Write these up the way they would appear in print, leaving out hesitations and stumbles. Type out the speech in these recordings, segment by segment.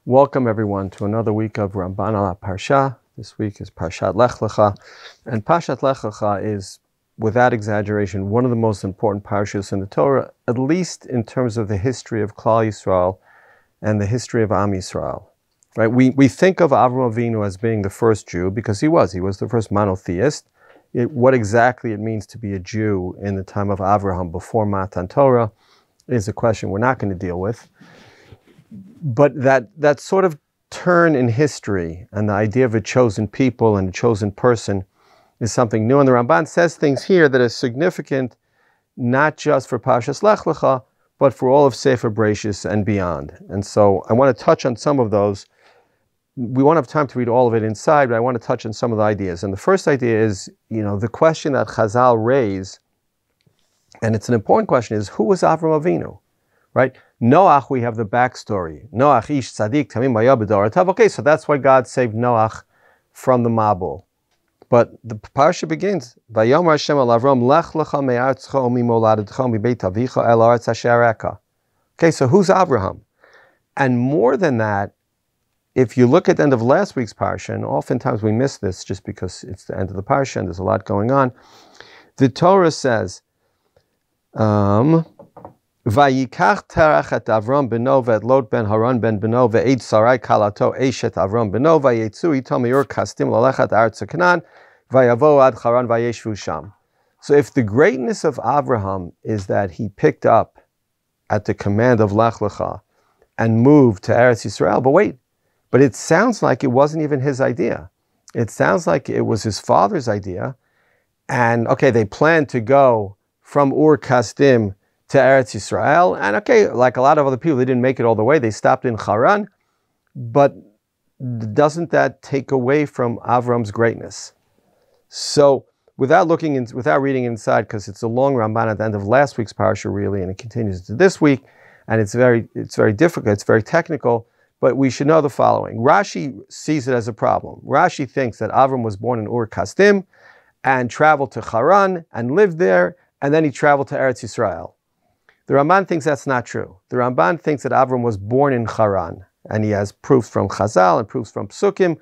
Welcome everyone to another week of Ramban ala Parsha. This week is Parshat Lekh, and Parshat Lekh is, without exaggeration, one of the most important parshas in the Torah, at least in terms of the history of Klal Yisrael and the history of Am Yisrael. Right? We think of Avraham Avinu as being the first Jew because he was the first monotheist. What exactly it means to be a Jew in the time of Avraham before Matan Torah is a question we're not going to deal with. But that sort of turn in history and the idea of a chosen people and a chosen person is something new. And the Ramban says things here that are significant, not just for Parshas Lekh, but for all of Sefer Bereshis and beyond. And so I want to touch on some of those. We won't have time to read all of it inside, but I want to touch on some of the ideas. And the first idea is, the question that Chazal raise, and it's an important question, is who was Avraham Avinu? Right? Noach, we have the backstory. Noach ish tzadik tamim haya b'doratav. Okay, so that's why God saved Noach from the Mabul. But the parsha begins, Vayomer Hashem al Avram, Lekh lecha me'aretzecha u'mimoladetcha u'mibeit avicha el haaretz asher areka. Okay, so who's Avraham? And more than that, if you look at the end of last week's parsha, and oftentimes we miss this just because it's the end of the parsha and there's a lot going on, the Torah says, Vayikach terach et Avram beno ve'et Lot ben Haran ben beno ve'ed Sarai kalato eshet Avram beno vayetzu itom me'ur kastim lalechat aretz Canaan vayavo ad Haran vayeshvu sham. So if the greatness of Avraham is that he picked up at the command of Lekh Lecha and moved to Eretz Israel, but it sounds like it wasn't even his idea. It sounds like it was his father's idea. And okay, they planned to go from Ur Kasdim to Eretz Israel, and okay, like a lot of other people, they didn't make it all the way. They stopped in Haran, but doesn't that take away from Avram's greatness? So, without reading inside, because it's a long Ramban at the end of last week's parsha, really, and it continues to this week, and it's very difficult, it's very technical, but we should know the following. Rashi sees it as a problem. Rashi thinks that Avram was born in Ur Kasdim and traveled to Haran and lived there, and then he traveled to Eretz Israel. The Ramban thinks that's not true. The Ramban thinks that Avram was born in Haran, and he has proofs from Chazal and proofs from Psukim,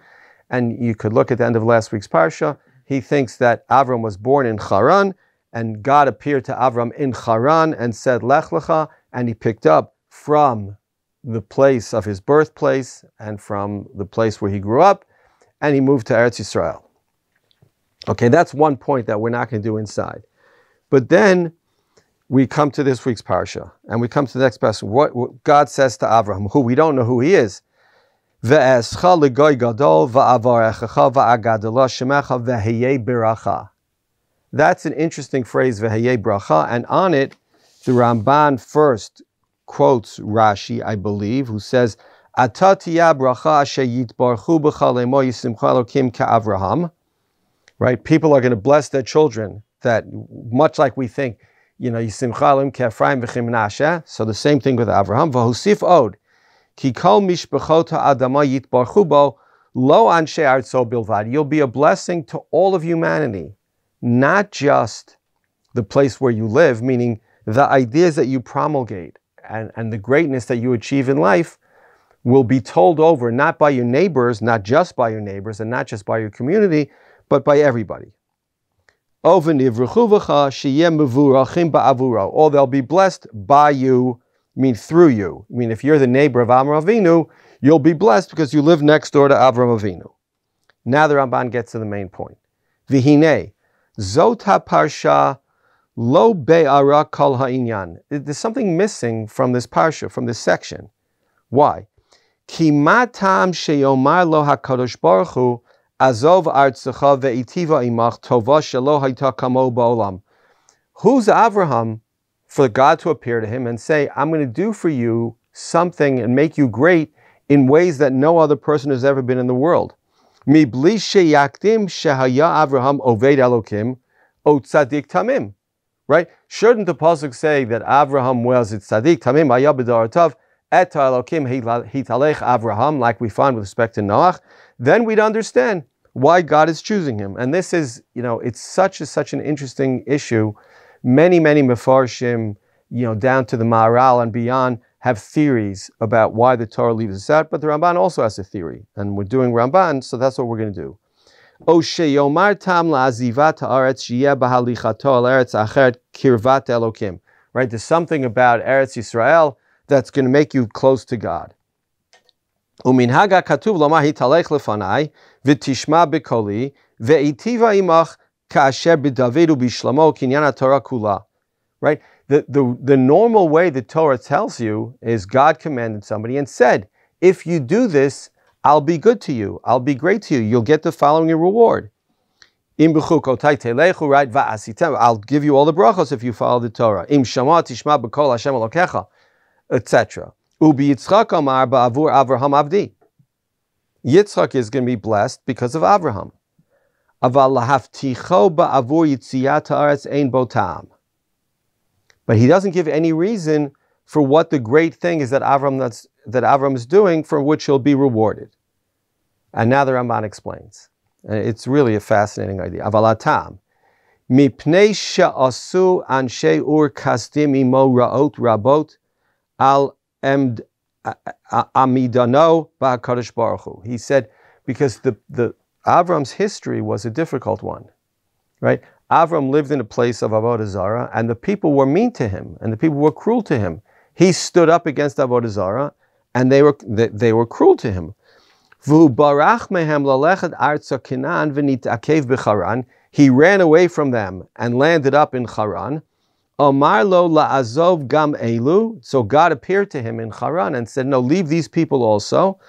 and you could look at the end of last week's parsha. He thinks that Avram was born in Haran, and God appeared to Avram in Haran and said, Lekh Lecha, and he picked up from the place of his birthplace and from the place where he grew up, and he moved to Eretz Israel. Okay, that's one point that we're not going to do inside. But then we come to this week's parsha, and we come to the next person. What God says to Avraham, who we don't know who he is. That's an interesting phrase, v'heyeh bracha, and on it, the Ramban first quotes Rashi, I believe, who says, Ata tiyah bracha asher yitbarchu b'cha lemo yisimcha Elokim ka'Avraham. Right? People are going to bless their children, that much like we think, Yisimcha Elohim ke'Ephraim v'chim Menashe. So the same thing with Avraham. V'husif od, ki kol mishpachot ha'adama yitbarchu bo lo anshe artzo bilvad. You'll be a blessing to all of humanity, not just the place where you live, meaning the ideas that you promulgate and the greatness that you achieve in life will be told over, not by your neighbors, not just by your neighbors, and not just by your community, but by everybody. Or they'll be blessed by you, through you. If you're the neighbor of Avraham Avinu, you'll be blessed because you live next door to Avraham Avinu. Now the Ramban gets to the main point. V'hinei, zot ha-parsha lo be'ara kol ha'inyan. There's something missing from this parsha, from this section. Why? Ki ma ta'am sheyomar lo hakadosh baruch hu Azov artzecha ve'itiva imach tova shelo hayta kamo ba'olam. Who's Avraham for God to appear to him and say, I'm going to do for you something and make you great in ways that no other person has ever been in the world. Mibli sheyakdim shehaya Avraham oved Elokim o tzadik tamim. Right? Shouldn't the pasuk say that Avraham was tzadik tamim haya b'daratav et Elokim hitalech Avraham, like we find with respect to Noach? Then we'd understand why God is choosing him. And this is, it's such an interesting issue. Many mefarshim, down to the Maharal and beyond, have theories about why the Torah leaves us out, but the Ramban also has a theory, and we're doing Ramban, so that's what we're going to do. O sheyomar tam la'azivat ha'aretz sheyeh b'halichato al eretz acheret kirvat Elokim. Right? There's something about Eretz Israel that's going to make you close to God. Uminhaga katuv lomar hitalech lefanai v'tishma b'koli ve'itiva imach ka'asher b'David u'b'Shlomo kinyan ha'Torah kula. Right? The normal way the Torah tells you is God commanded somebody and said, if you do this, I'll be good to you. I'll be great to you. You'll get the following reward. Right? I'll give you all the brachos if you follow the Torah. Im shama tishma b'kol Hashem Lekha, etc. Ubi Yitzchak amar ba'avur Avraham avdi. Yitzchak is going to be blessed because of Avraham. Aval lahavticho ba'avur yitziat haaretz ein bo ta'am. But he doesn't give any reason for what the great thing is that Avraham is doing, for which he'll be rewarded. And now the Ramban explains. It's really a fascinating idea. Avalatam. Mipnei she'asu anshe ur kasdim imo ra'ot rabot al emd amidano ba'akadosh baruch hu. He said, because the Avram's history was a difficult one, right? Avram lived in a place of avodah zarah, and the people were mean to him, and the people were cruel to him. He stood up against avodah zarah, and they were cruel to him. He ran away from them and landed up in Haran. So God appeared to him in Haran and said, no, leave these people also.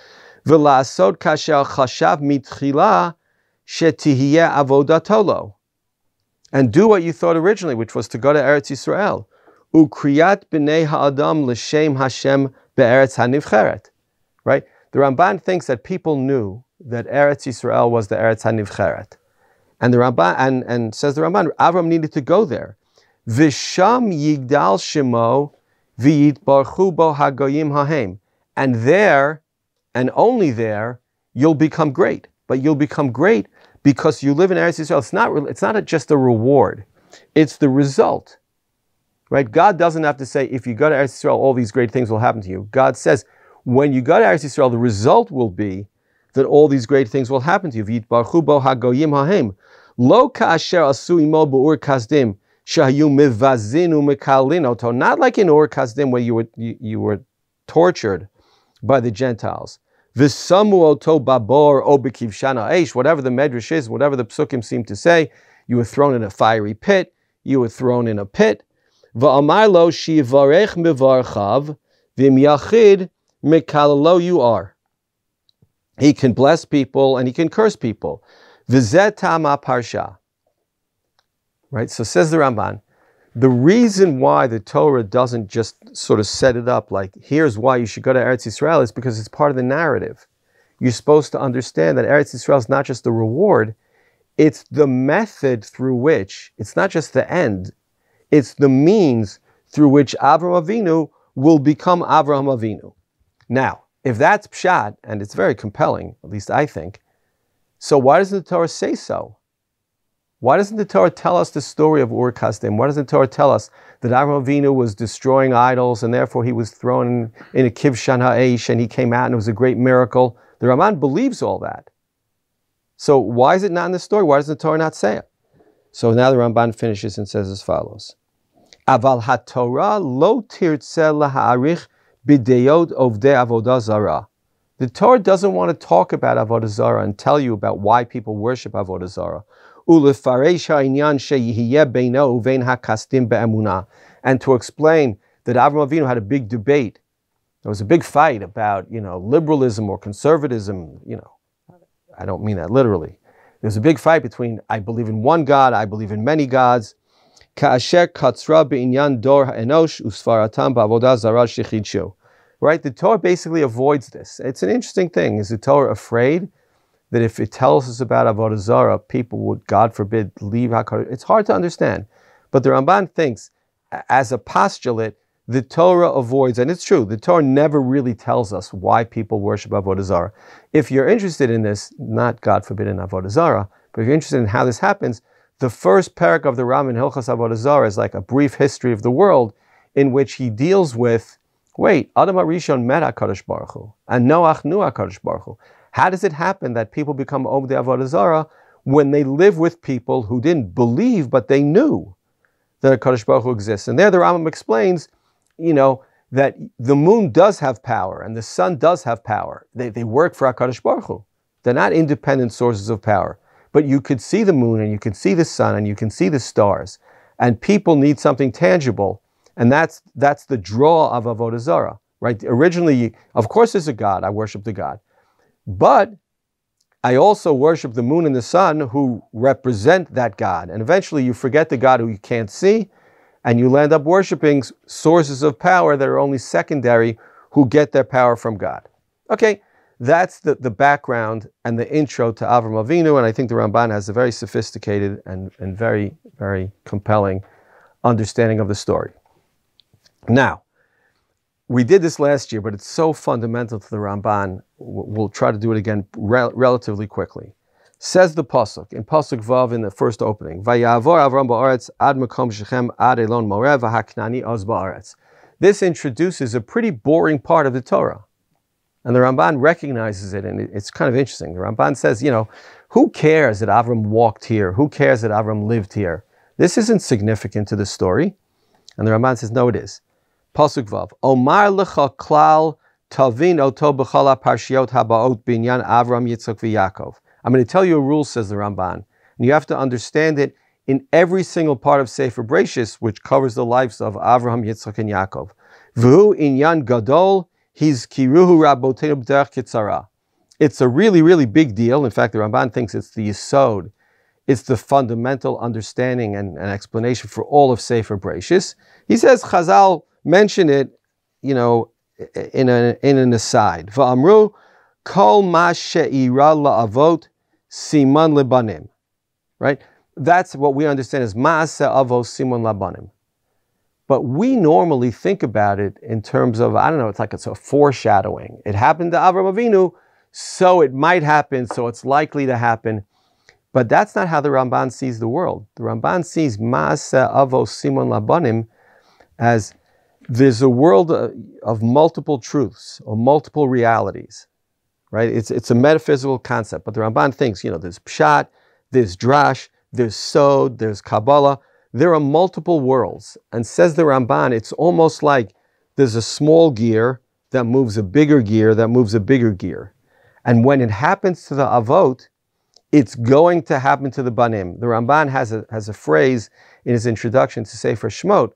And do what you thought originally, which was to go to Eretz Israel. Ukriyat b'nei ha'adam l'shem Hashem be'eretz hanivcheret. Right? The Ramban thinks that people knew that Eretz Israel was the Eretz hanivcheret. And the Ramban, and says the Ramban, Avram needed to go there. V'sham yigdal shemo v'yitbarchu bo hagoyim hahem. And there, and only there, you'll become great. But you'll become great because you live in Eretz Israel. It's not just a reward. It's the result. Right? God doesn't have to say, if you go to Eretz Israel, all these great things will happen to you. God says, when you go to Eretz Israel, the result will be that all these great things will happen to you. V'yitbarchu bo hagoyim hahem. Lo ka'asher asu imo b'ur kasdim shahayu mivazinu mekalin oto. Not like in Ur Kasdim where you were tortured by the Gentiles. V'samu oto babor o b'kivshana eish. Whatever the medrash is, whatever the psukim seem to say, you were thrown in a fiery pit. You were thrown in a pit. V'amar lo shivarech mivarchav v'im yachid mekalalo you are. He can bless people and he can curse people. V'zeh tama parsha. Right? So says the Ramban, the reason why the Torah doesn't just sort of set it up like, here's why you should go to Eretz Israel, is because it's part of the narrative. You're supposed to understand that Eretz Israel is not just the reward, it's the method through which, it's not just the end, it's the means through which Avraham Avinu will become Avraham Avinu. Now, if that's pshat, and it's very compelling, at least I think, so why doesn't the Torah say so? Why doesn't the Torah tell us the story of Ur Kasdim? Why doesn't the Torah tell us that Avraham Avinu was destroying idols and therefore he was thrown in a kivshan ha'esh and he came out and it was a great miracle? The Ramban believes all that. So why is it not in the story? Why does the Torah not say it? So now the Ramban finishes and says as follows. Aval ha-Torah lo tirtzeh laha'arich b'deyot ovdei avodah zarah. The Torah doesn't want to talk about avodah zarah and tell you about why people worship avodah zarah. And to explain that Avraham Avinu had a big debate. There was a big fight about, liberalism or conservatism. I don't mean that literally. There's a big fight between, I believe in one God, I believe in many gods. Right? The Torah basically avoids this. It's an interesting thing. Is the Torah afraid that if it tells us about avodah zarah, people would, God forbid, leave HaKadosh? It's hard to understand. But the Ramban thinks, as a postulate, the Torah avoids, and it's true, the Torah never really tells us why people worship avodah zarah. If you're interested in this, not God forbid in avodah zarah, but if you're interested in how this happens, the first parak of the Ram in Hilchos Avodah Zarah is like a brief history of the world in which he deals with wait, Adam HaRishon met HaKadosh Baruch Hu, and Noach knew HaKadosh Baruch Hu. How does it happen that people become Ovdei Avodah Zarah when they live with people who didn't believe, but they knew that HaKadosh Baruch Hu exists? And there the Rambam explains, that the moon does have power and the sun does have power. They work for HaKadosh Baruch Hu. They're not independent sources of power. But you could see the moon and you can see the sun and you can see the stars. And people need something tangible. And that's the draw of Avodah Zarah, right? Originally, of course there's a God. I worship the God. But I also worship the moon and the sun who represent that God. And eventually you forget the God who you can't see, and you end up worshiping sources of power that are only secondary, who get their power from God. Okay, that's the background and the intro to Avraham Avinu, and I think the Ramban has a very sophisticated and very, very compelling understanding of the story. Now, we did this last year, but it's so fundamental to the Ramban, we'll try to do it again relatively quickly. Says the pasuk in pasuk Vav in the first opening, Vayavor Avraham ba'aretz ad makom shechem ad elon moreh v'haknani oz ba'aretz. This introduces a pretty boring part of the Torah, and the Ramban recognizes it, and it's kind of interesting. The Ramban says, who cares that Avram walked here? Who cares that Avram lived here? This isn't significant to the story, and the Ramban says, no, it is. Pasuk Vav, Omar lecha klal tavin oto b'chol haparshiot habaot binyan Avram Yitzchak v'Yakov. I'm going to tell you a rule, says the Ramban, and you have to understand it in every single part of Sefer Bereshis, which covers the lives of Avraham, Yitzchak, and Yaakov. V'hu inyan gadol hizkiruhu rabotenu b'derech kitzara. It's a really, really big deal. In fact, the Ramban thinks it's the yesod. It's the fundamental understanding and explanation for all of Sefer Bereshis. He says Chazal mention it, in an aside. V'amru kol ma she'ira la'avot siman lebanim. Right? That's what we understand as ma'aseh avos siman lebanim. But we normally think about it in terms of, it's a foreshadowing. It happened to Avraham Avinu, so it might happen, so it's likely to happen. But that's not how the Ramban sees the world. The Ramban sees ma'aseh avos siman lebanim as there's a world of multiple truths or multiple realities, right? It's a metaphysical concept, but the Ramban thinks, there's pshat, there's drash, there's sod, there's Kabbalah. There are multiple worlds. And says the Ramban, it's almost like there's a small gear that moves a bigger gear that moves a bigger gear. And when it happens to the Avot, it's going to happen to the Banim. The Ramban has a phrase in his introduction to Sefer Shemot,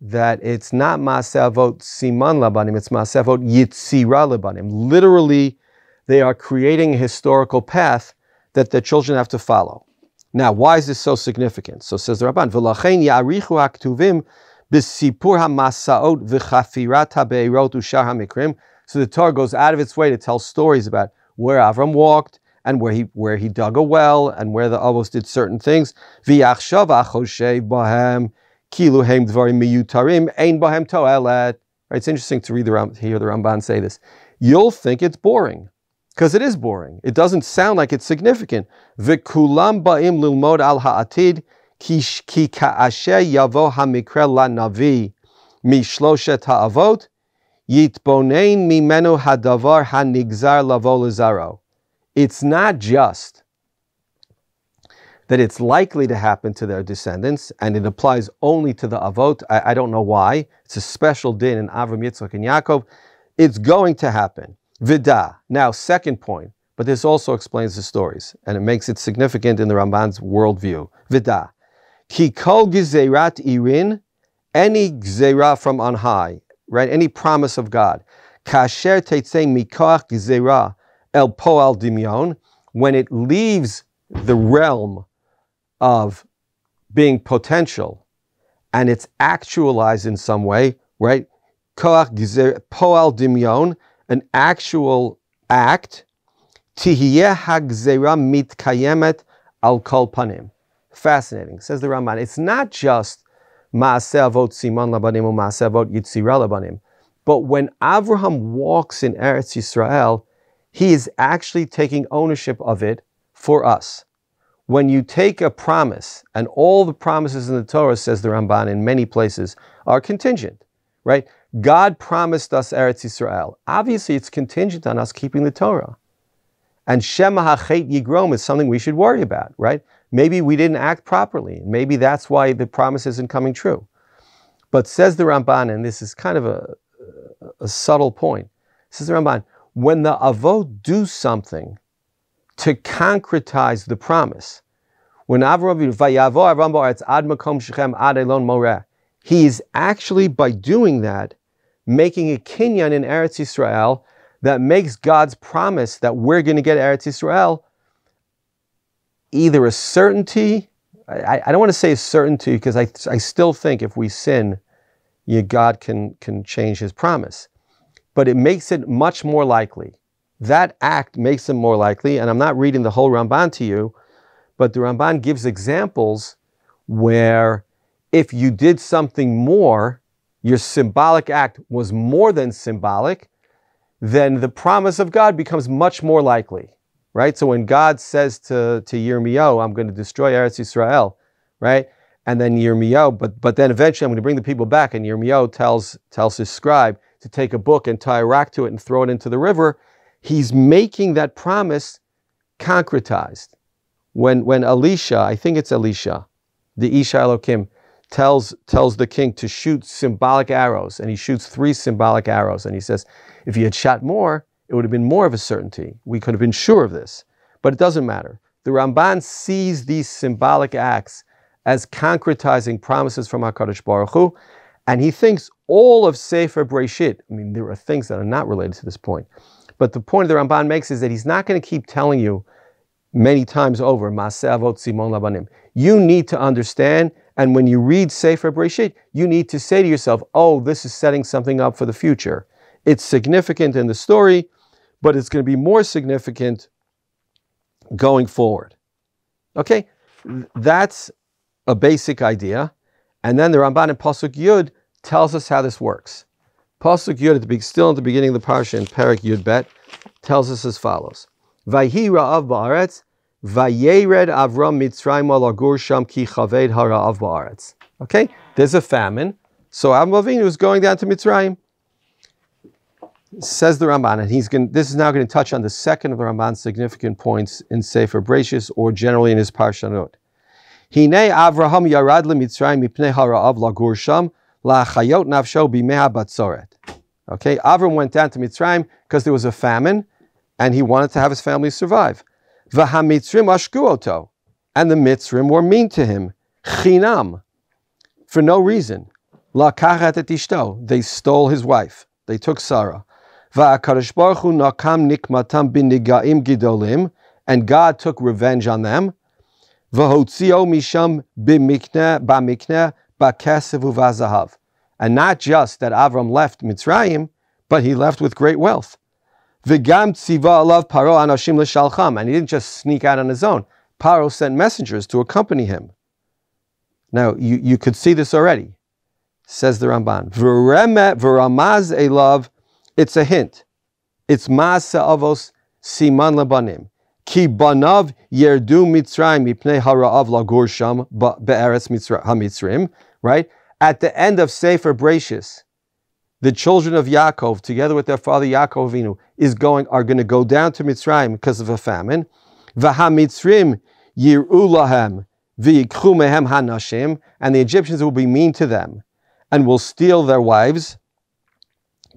that it's not Maaseh Avot Siman Labanim, it's Maaseh Avot Yitzira Labanim. Literally, they are creating a historical path that the children have to follow. Now, why is this so significant? So says the Ramban, V'lachein ya'arichu ha'ktuvim b'sipur ha'masaot v'chafirat ha'be'erot u'shar ha'mikrim. So the Torah goes out of its way to tell stories about where Avram walked and where he dug a well and where the Avos did certain things. V'yachshav achoshev bahem kiluhem dvarim miyutarim ein bahem to'elet. It's interesting to hear the Ramban say this. You'll think it's boring, because it is boring. It doesn't sound like it's significant. V'kulam ba'im lilmod al ha'atid ki ka'asher yavo ha'mikra la'navi mishloshet ha'avot yitbonein mimenu hadavar ha'nigzar lavo lezaro. It's not just that it's likely to happen to their descendants, and it applies only to the Avot. I don't know why. It's a special din in Avram, Yitzchak, and Yaakov. It's going to happen. Vida. Now, second point, but this also explains the stories, and it makes it significant in the Ramban's worldview. Vida. Ki kol gzerat irin, any gzera from on high, right? Any promise of God. Kasher teitzei mikoach gzera el poal dimyon, when it leaves the realm of being potential and it's actualized in some way, right? Koach gzera poal dimyon, an actual act, tihiyeh hagzera mitkayemet al kol panim. Fascinating, says the Ramban. It's not just Maaseh Avot Siman Labanim or Maaseh Avot Yitzira Labanim, but when Avraham walks in Eretz Israel, he is actually taking ownership of it for us. When you take a promise, and all the promises in the Torah, says the Ramban in many places, are contingent. right? God promised us Eretz Israel. Obviously, it's contingent on us keeping the Torah. And Shema hachet yigrom is something we should worry about, right? Maybe we didn't act properly. Maybe that's why the promise isn't coming true. But says the Ramban, and this is kind of a subtle point, says the Ramban, when the Avot do something to concretize the promise, when Avraham vayavo Avraham ba'aretz ad makom shechem ad elon moreh, he is actually, by doing that, making a kinyan in Eretz Israel that makes God's promise that we're going to get Eretz Israel either a certainty. I don't want to say a certainty, because I still think if we sin, God can change his promise. But it makes it much more likely. That act makes it more likely, and I'm not reading the whole Ramban to you, but the Ramban gives examples where if you did something more, your symbolic act was more than symbolic, then the promise of God becomes much more likely, right? So when God says to Yirmiyahu, I'm going to destroy Eretz Israel, right? And then Yirmiyahu, but then eventually I'm going to bring the people back, and Yirmiyahu tells his scribe to take a book and tie a rock to it and throw it into the river. He's making that promise concretized. When Elisha, I think it's Elisha, the Isha Elokim, tells the king to shoot symbolic arrows, and he shoots 3 symbolic arrows, and he says, if he had shot more, it would have been more of a certainty. We could have been sure of this, but it doesn't matter. The Ramban sees these symbolic acts as concretizing promises from HaKadosh Baruch Hu, and he thinks all of Sefer Breshit, I mean, there are things that are not related to this point, but the point the Ramban makes is that he's not going to keep telling you many times over, Maaseh Avot Simon Labanim. You need to understand, and when you read Sefer Breshit, you need to say to yourself, oh, this is setting something up for the future. It's significant in the story, but it's going to be more significant going forward. Okay, that's a basic idea. And then the Ramban in Pasuk Yud tells us how this works. Pasuk Yud, still at the beginning of the parsha in Perek Yud Bet, tells us as follows. Vayhi ra'av ba'aretz, vayered Avram Mitzrayim lagur sham ki chaved hara'av ba'aretz. Okay, there's a famine, so Avraham Avinu is going down to Mitzrayim. Says the Ramban, and this is now going to touch on the second of the Ramban's significant points in Sefer Breshis, or generally in his Parshanot. Hine Avraham yarad leMitzrayim mipnei hara'av lagur sham la'chayot nafsho b'mei batzoret. Okay, Avram went down to Mitzrayim because there was a famine, and he wanted to have his family survive. V'hamitzrim ashku oto, and the Mitzrim were mean to him, chinam, for no reason. Lakachat et ishto, they stole his wife. They took Sarah. V'akadosh baruch hu nakam nikmatam b'nigaim gidolim, and God took revenge on them. V'hotzio misham b'mikneh b'kesef u'vazahav, and not just that Avram left Mitzrayim, but he left with great wealth. V'gam tziva alav paro anashim l'shalcham, and he didn't just sneak out on his own. Paro sent messengers to accompany him. Now you could see this already. Says the Ramban, v'ramaz elav, it's a hint. It's ma'aseh avos siman labanim. Ki banav yerdu Mitzrayim mipnei hara'av lagur sham be'eretz hamitzrim. Right? At the end of Sefer Breshis, the children of Yaakov, together with their father Yaakov Avinu, are going to go down to Mitzrayim because of a famine. V'hamitzrim yir'u lahem v'yikchu mehem hanashim, and the Egyptians will be mean to them and will steal their wives.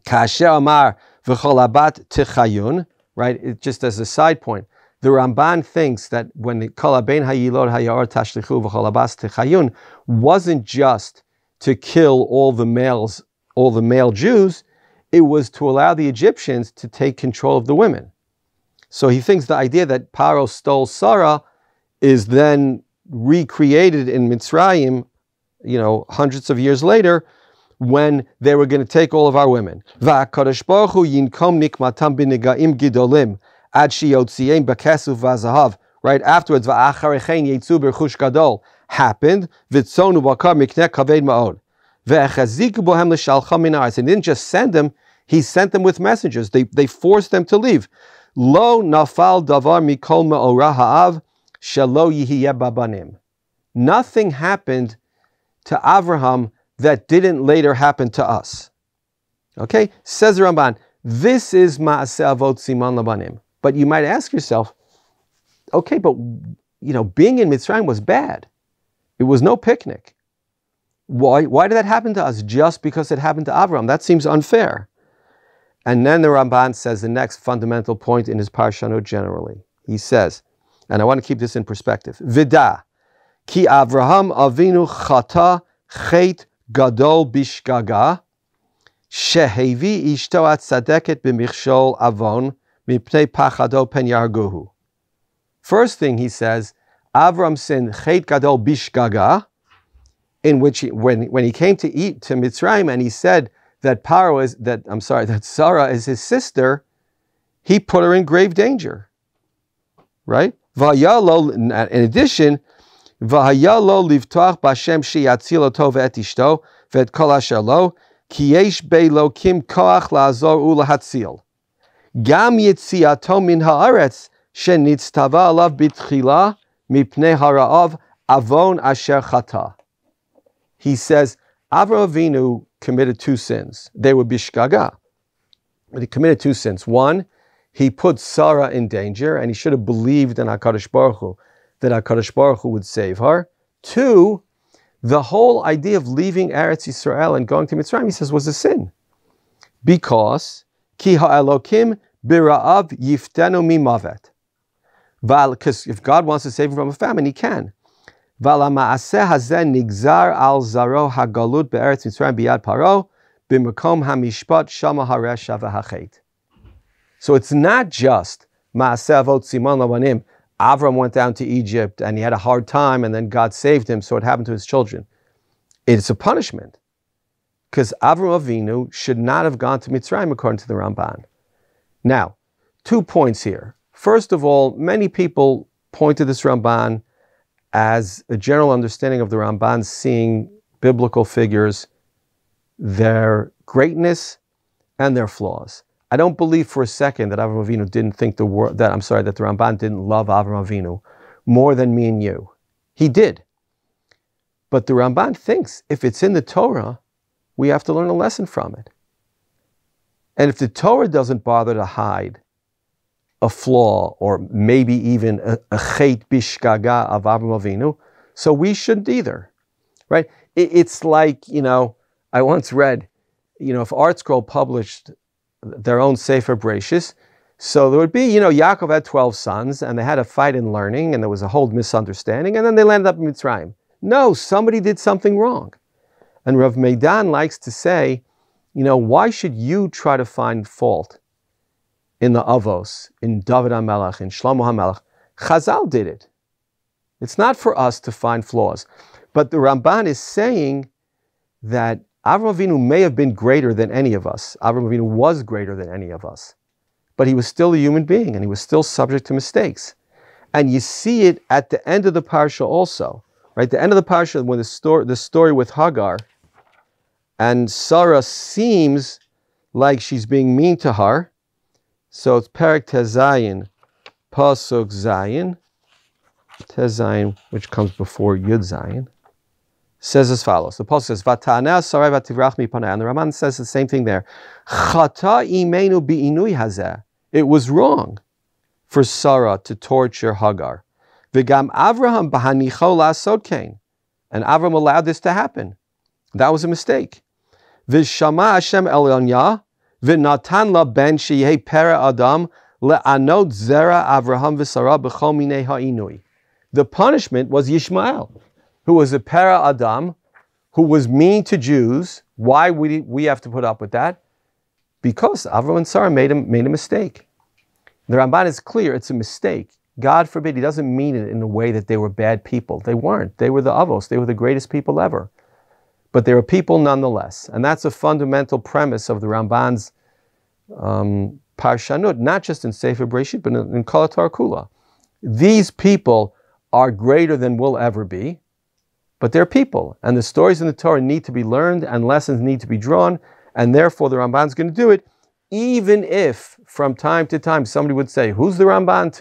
Kasher amar v'cholabat tichayun, right? Just as a side point, the Ramban thinks that when the kol haben hayilod hayor tashlichu v'cholabas tichayun wasn't just to kill all the male Jews, it was to allow the Egyptians to take control of the women. So he thinks the idea that Paro stole Sarah is then recreated in Mitzrayim, hundreds of years later, when they were going to take all of our women. V'akadosh baruch hu yinkom nikmatam b'negaim gidolim ad shiyotziem b'kesuf v'zahav. Right afterwards, v'acharechein yetzu b'rechush gadol happened. V'tzonu bakar mikneh kaved ma'od. V'echaziku bohem l'shalcham min haaretz. And he didn't just send them; he sent them with messengers. They forced them to leave. Lo nafal davar mikol me'orah ha'av shelo yihiyeh babanim. Nothing happened to Avraham that didn't later happen to us. Okay, says the Ramban, this is Ma'aseh Avot Siman Labanim. But you might ask yourself, okay, but being in Mitzrayim was bad. It was no picnic. Why did that happen to us just because it happened to Avraham? That seems unfair. And then the Ramban says the next fundamental point in his Parshanot generally. He says, and I want to keep this in perspective, Vida, ki Avraham Avinu chata chet gadol bishgaga, shehevi ishto atzadeket b'michshol avon mipnei pachado pen yarguhu. First thing he says, Avram sinned chet gadol bishgaga, in which when he came to Mitzrayim and he said that Sarah is his sister, he put her in grave danger. Right? In addition, V'hayalo livtoach b'Hashem sheyatzil oto ve'et ishto ve'et kol asher lo ki yesh be'Elokim koach la'azor u'lahatzil. Gam yitziato min ha'aretz shenitztava alav b'tchila mipnei hara'av avon asher chata. He says, Avraham Avinu committed two sins. They were bishgaga. But he committed two sins. One, he put Sarah in danger, and he should have believed in HaKadosh Baruch Hu, that HaKadosh Baruch Hu would save her. Two, the whole idea of leaving Eretz Israel and going to Mitzrayim, he says, was a sin. Because, Ki ha'elokim bira'av yiftenu mimavet. Because if God wants to save him from a famine, he can. So it's not just Ma'aseh Avot Siman Labanim. Avram went down to Egypt and he had a hard time and then God saved him, so it happened to his children. It's a punishment. Because Avraham Avinu should not have gone to Mitzrayim according to the Ramban. Now, 2 points here. First of all, many people point to this Ramban as a general understanding of the Ramban seeing biblical figures, their greatness and their flaws. I don't believe for a second that Avraham Avinu didn't think that the Ramban didn't love Avraham Avinu more than me and you. He did. But the Ramban thinks if it's in the Torah, we have to learn a lesson from it. And if the Torah doesn't bother to hide a flaw, or maybe even a chet bishgaga of Avraham Avinu, so we shouldn't either, right? It's like, I once read, if Art Scroll published their own Sefer Bereshis, so there would be, Yaakov had 12 sons, and they had a fight in learning, and there was a whole misunderstanding, and then they landed up in Mitzrayim. No, somebody did something wrong. And Rav Meidan likes to say, why should you try to find fault in the Avos, in David HaMelech, in Shlomo HaMelech? Chazal did it. It's not for us to find flaws. But the Ramban is saying that Avraham Avinu may have been greater than any of us. Avraham Avinu was greater than any of us. But he was still a human being, and he was still subject to mistakes. And you see it at the end of the parsha also. Right? The end of the parsha, when the story with Hagar, and Sarah seems like she's being mean to her. So it's Perek Tezayin, Pasuk Zayin, Tezayin, which comes before Yud Zayin, says as follows. The Pasuk says, Vata'aneh Sarai v'tivrach mipanei, and the Ramban says the same thing there. Chata imenu bi'inui hazeh. It was wrong for Sarah to torture Hagar. V'gam Avraham b'hanicho la'asod kein. And Avraham allowed this to happen. That was a mistake. V'shama Hashem Elyonah, v'natan la ben sheyeh pera adam le'anot zera Avraham v'Sarah b'chol minei ha'inui. The punishment was Yishmael, who was a pera adam, who was mean to Jews. Why would we have to put up with that? Because Avraham and Sarah made a mistake. The Ramban is clear, it's a mistake. God forbid, he doesn't mean it in a way that they were bad people. They weren't. They were the Avos. They were the greatest people ever. But they were people nonetheless. And that's a fundamental premise of the Ramban's Parshanut, not just in Sefer Bereshit, but in Kol HaTorah Kula. These people are greater than we'll ever be, but they're people. And the stories in the Torah need to be learned, and lessons need to be drawn, and therefore the Ramban's going to do it, even if from time to time somebody would say, who's the Ramban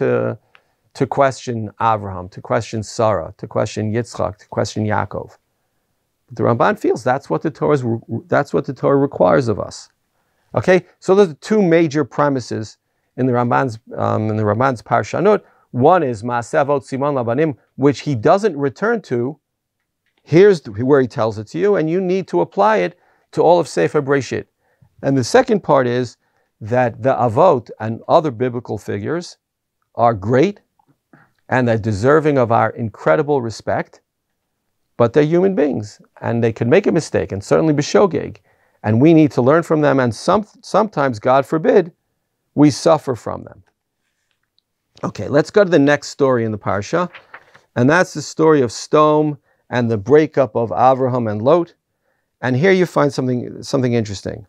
to question Avraham, to question Sarah, to question Yitzchak, to question Yaakov? But the Ramban feels that's what the Torah requires of us. Okay, so there's two major premises in the Ramban's Parshanut. One is Maaseh Avot Simon Labanim, which he doesn't return to. Here's where he tells it to you, and you need to apply it to all of Sefer Breshit. And the second part is that the Avot and other biblical figures are great, and they're deserving of our incredible respect, but they're human beings, and they can make a mistake, and certainly b'shogeg, and we need to learn from them, and sometimes, God forbid, we suffer from them. Okay, let's go to the next story in the parsha, and that's the story of Sodom and the breakup of Avraham and Lot. And here you find something interesting.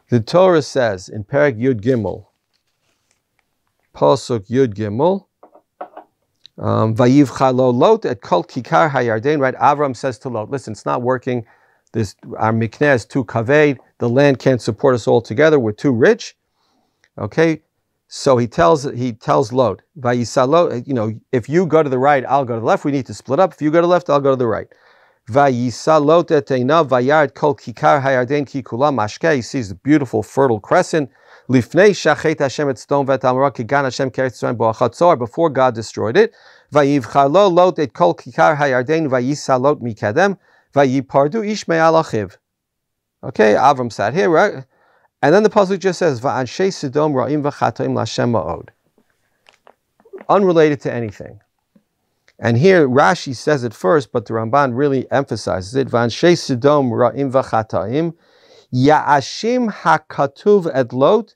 The Torah says in Perek Yud Gimel, Pasuk Yud Gimel, Vayivcha lo Lot et kol kikar hayarden. Right, Avraham says to Lot, "Listen, it's not working. Our mikneh is too kaved. The land can't support us all together. We're too rich." Okay, so he tells Lot, Vayisa Lot, if you go to the right, I'll go to the left. We need to split up. If you go to the left, I'll go to the right. Vayisa Lot et einav vayard kol kikar hayarden ki kula mashke. He sees the beautiful fertile crescent. Lifnei shachet Hashem et Sodom v'et Amorah kigan Hashem keretz Yisrael bo'achat zohar, before God destroyed it. Vayivcha lo Lot et kol kikar hayarden vayisa Lot mikadem vayipardu ish me'al achiv. Okay, Avram sat here, right? And then the pasuk just says va'anshei Sodom ra'im v'chatoim l'Hashem ma'od. Unrelated to anything. And here Rashi says it first, but the Ramban really emphasizes it. V'anshei Sodom ra'im v'chatoim Ya'ashim hakatuv et Lot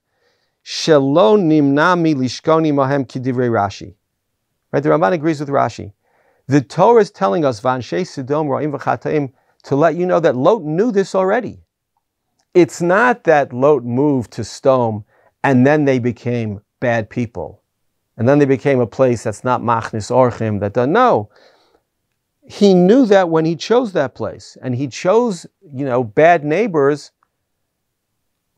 shelo nimna mi lishkoni mahem kidivrei Rashi. Right, the Ramban agrees with Rashi. The Torah is telling us v'anshei Sodom ra'im v'chataim to let you know that Lot knew this already. It's not that Lot moved to Sodom and then they became bad people, and then they became a place that's not machnis orchim. No, he knew that when he chose that place, and he chose bad neighbors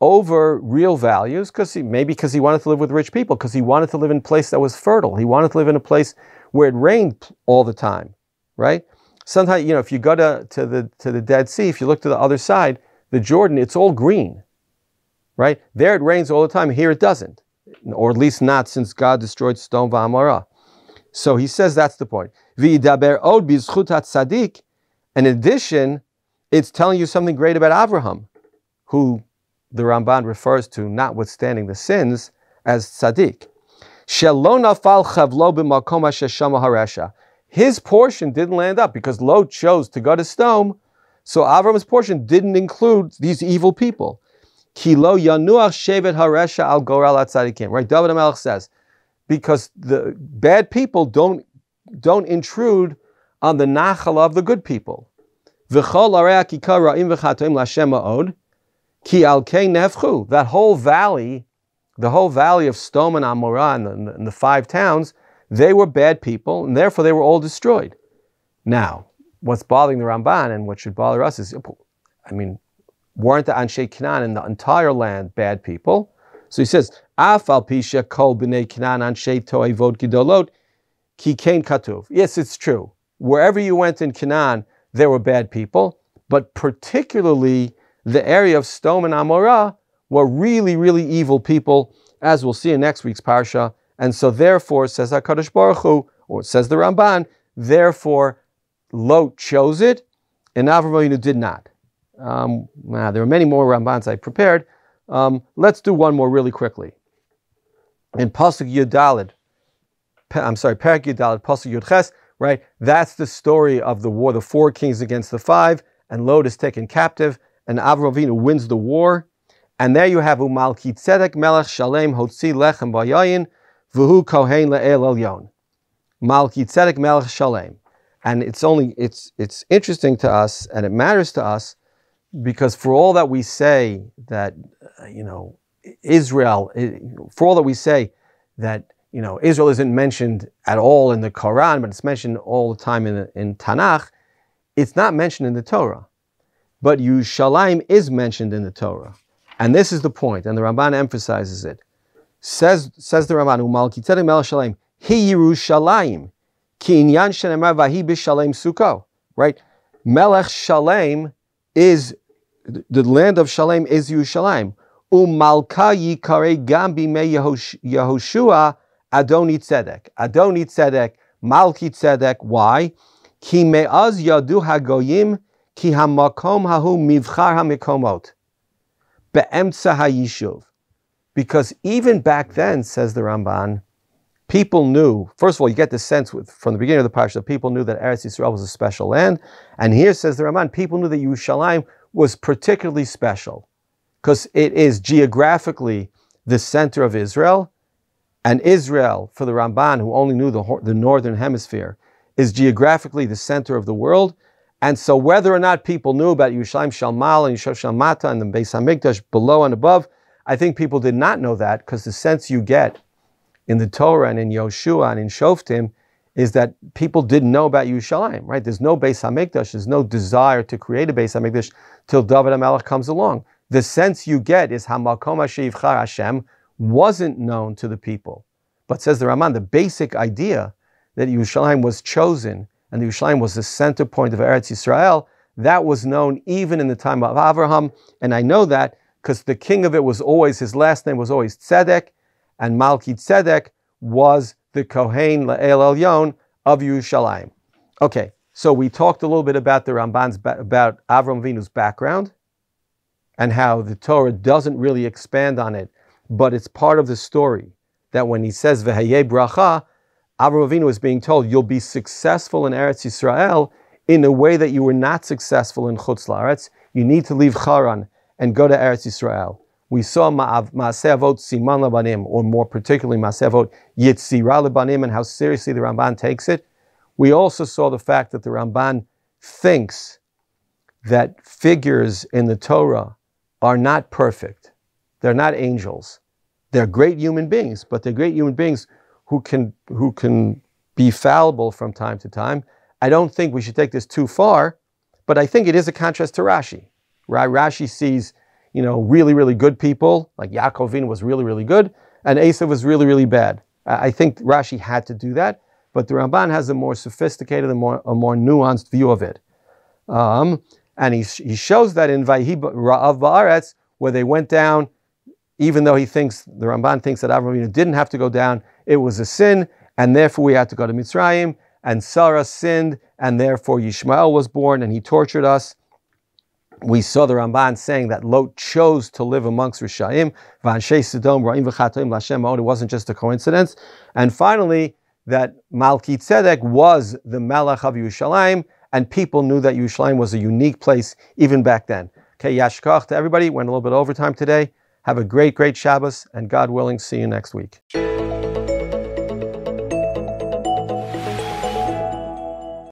over real values, maybe because he wanted to live with rich people, because he wanted to live in a place that was fertile. He wanted to live in a place where it rained all the time, right? Sometimes, if you go to the Dead Sea, if you look to the other side, the Jordan, it's all green, right? There it rains all the time. Here it doesn't, or at least not since God destroyed Sodom v'Amorah. So he says that's the point. V'yidaber od b'zchut hatzadik. In addition, it's telling you something great about Avraham, who the Ramban refers to, notwithstanding the sins, as tzaddik. Shelo nafal chavlo b'makom asher shama haresha. His portion didn't land up because Lot chose to go to Sodom, so Avram's portion didn't include these evil people. Ki lo yanuach shevet haresha al goral atzadikim. Right, David HaMelech says, because the bad people don't intrude on the nachal of the good people. V'chol arei hakikar ra'im v'chatoim l'Hashem ma'od. Ki al kei nefchu, the whole valley of Sodom and Amorah and the 5 towns, they were bad people, and therefore they were all destroyed. Now, what's bothering the Ramban and what should bother us is, weren't the Anshe Canaan in the entire land bad people? So he says, Af al pisha kol b'nei Canaan Anshe to'evot gidolot ki kein katuv. Yes, it's true. Wherever you went in Canaan, there were bad people, but particularly the area of Sodom and Amorah were really, really evil people, as we'll see in next week's parsha. And so therefore, says HaKadosh Baruch Hu, or says the Ramban, therefore Lot chose it, and Avraham Avinu did not. There are many more Rambans I prepared. Let's do one more really quickly. In Pasuk Yud Daled, Perek Yud Daled, Pasuk Yud Ches, right? That's the story of the war, the 4 kings against the 5, and Lot is taken captive, and Avraham Avinu wins the war. And there you have Umalki Tzedek Melech Shalem Hotzi Lechem Bayayin V'hu Kohen Le'el Elyon. Malki Tzedek Melech Shalem. And it's interesting to us, and it matters to us, because for all that we say that Israel, for all that we say that Israel isn't mentioned at all in the Quran, but it's mentioned all the time in Tanakh, it's not mentioned in the Torah. But Yerushalayim is mentioned in the Torah. And this is the point, and the Ramban emphasizes it. Says the Ramban, Umalki Tzedek Melech Shalem, Hi Yerushalayim, Ki inyan shenemar vahi b'shalem suko. Right? Melech Shalem is, the land of Shalem is Yerushalayim. Umalka yikare gam bimei Yehoshua Adoni Tzedek. Adoni Tzedek, Malki Tzedek. Why? Ki me'az yadu hagoyim ki hamakom hahu mivchar hamikomot be'emtza hayishuv. Because even back then, says the Ramban, people knew, first of all, you get the sense from the beginning of the parsha, people knew that Eretz Israel was a special land. And here, says the Ramban, people knew that Yerushalayim was particularly special because it is geographically the center of Israel. And Israel, for the Ramban, who only knew the northern hemisphere, is geographically the center of the world. And so whether or not people knew about Yerushalayim Shalmal and Yerushalayim Shalmata and the Beis HaMikdash below and above, I think people did not know that, because the sense you get in the Torah and in Yoshua and in Shoftim is that people didn't know about Yerushalayim, right? There's no Beis HaMikdash, there's no desire to create a Beis HaMikdash till David HaMelech comes along. The sense you get is Hamakom Asher Yivchar Hashem wasn't known to the people. But says the Ramban, the basic idea that Yerushalayim was chosen and Yerushalayim was the center point of Eretz Israel, that was known even in the time of Avraham. And I know that because the king of it was always, his last name was always Tzedek, and Malki Tzedek was the Kohen La'el Elyon of Yerushalayim. Okay, so we talked a little bit about the Ramban's, about Avraham Avinu's background, and how the Torah doesn't really expand on it, but it's part of the story, that when he says V'hayeh bracha, Avraham Avinu is being told, you'll be successful in Eretz Israel in a way that you were not successful in Chutz La'aretz. You need to leave Haran and go to Eretz Israel. We saw Ma'aseh Avot Siman Labanim, or more particularly Ma'aseh Avot Yitzira Labanim, and how seriously the Ramban takes it. We also saw the fact that the Ramban thinks that figures in the Torah are not perfect. They're not angels. They're great human beings, but they're great human beings who can be fallible from time to time. I don't think we should take this too far, but I think it is a contrast to Rashi. Rashi sees, really, really good people, like Yaakov Avinu was really, really good, and Esav was really, really bad. I think Rashi had to do that, but the Ramban has a more sophisticated and a more nuanced view of it. And he shows that in Vayhi Ra'av Ba'aretz, where they went down, even though the Ramban thinks that Avraham Avinu didn't have to go down, it was a sin, and therefore we had to go to Mitzrayim, and Sarah sinned, and therefore Yishmael was born, and he tortured us. We saw the Ramban saying that Lot chose to live amongst Rishaim, V'anshei Sodom Ra'im V'chatoim L'Hashem Ma'od. It wasn't just a coincidence. And finally, that Malki Tzedek was the Melech of Yerushalayim, and people knew that Yerushalayim was a unique place even back then. Okay, Yashkach to everybody. Went a little bit overtime today. Have a great, great Shabbos, and God willing, see you next week.